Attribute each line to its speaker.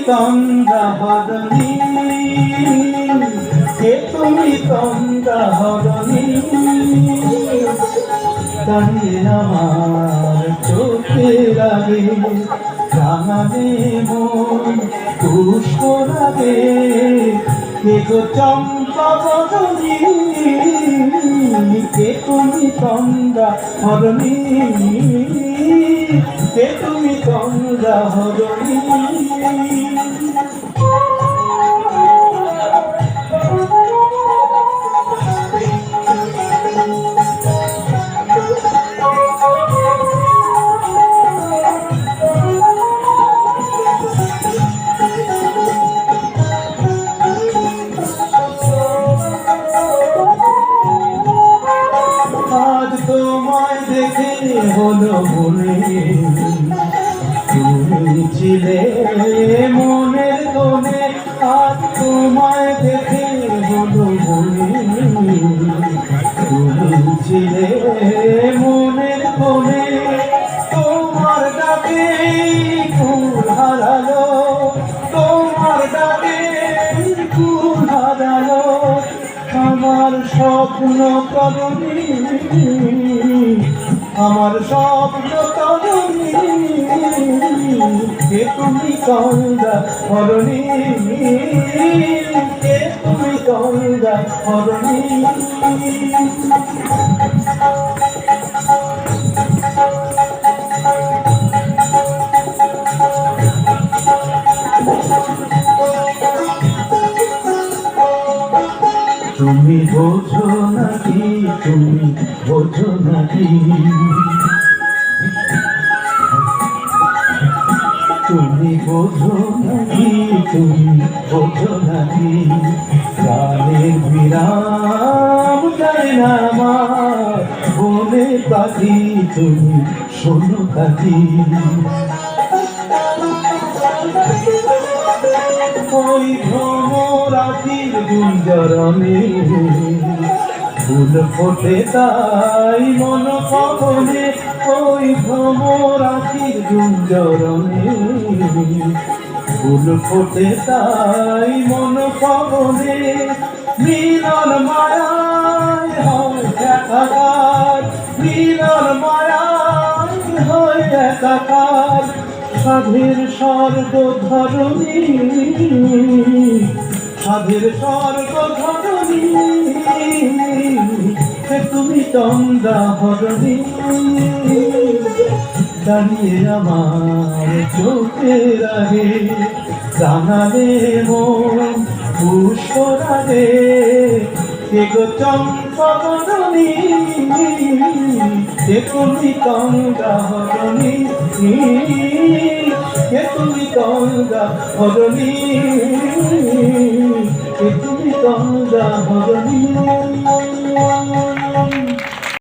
Speaker 1: তন্দ্রা হরণী, কে তুমি তন্দ্রা হরণী, দাঁড়িয়ে আমার চোখের আগে রাঙানে মন পুষ্প লাগে, কে গো চম্পা বদনী, কে তুমি তন্দ্রা হরণী, কে তুমি তন্দ্রা হরণী। আজ তোমায় দেখে হলো মনে, তুমি ছিলে মনের কোণে, আজ তোমায় দেখে হলো মনে, তুমি ছিলে মনের কোণে, তোমার ডাকে ফুল হারালো, তোমার ডাকে ফুল হারালো, আমার স্বপ্ন তরুণী, আমার স্বপ্ন তরুণী, কে তুমি তন্দ্রা হরণী, কে তুমি তন্দ্রা হরণী। তুমি বোঝো নাকি, তুমি বোঝো নাকি, তুমি বোঝো নাকি, তুমি বোঝো নাকি, প্রাণের বিরাম যায় না আমার, বলে পাখি তুমি শোনো পাখি, ওই ভ্রমরাতির গুঞ্জরণে ফুল ফোটে তাই মন পবনে, ওই ভ্রমরাতির গুঞ্জরণে ফুল ফোটে তাই মন পবনে, মিলন মায়ায় হয় একাকার, মিলন মায়ায় হয় একাকার, সাধের স্বর্গ ধরণী, সাধের স্বর্গ ধরণী, তুমি তন্দ্রা হরণী, দাঁড়িয়ে আমার চোখের আগে রাঙালে মন পুষ্প লাগে, কে গো চম্পা বদনী, কে তুমি তন্দ্রা হরণী, কে তুমি তন্দ্রা হরণী, কে তুমি তন্দ্রা হরণী।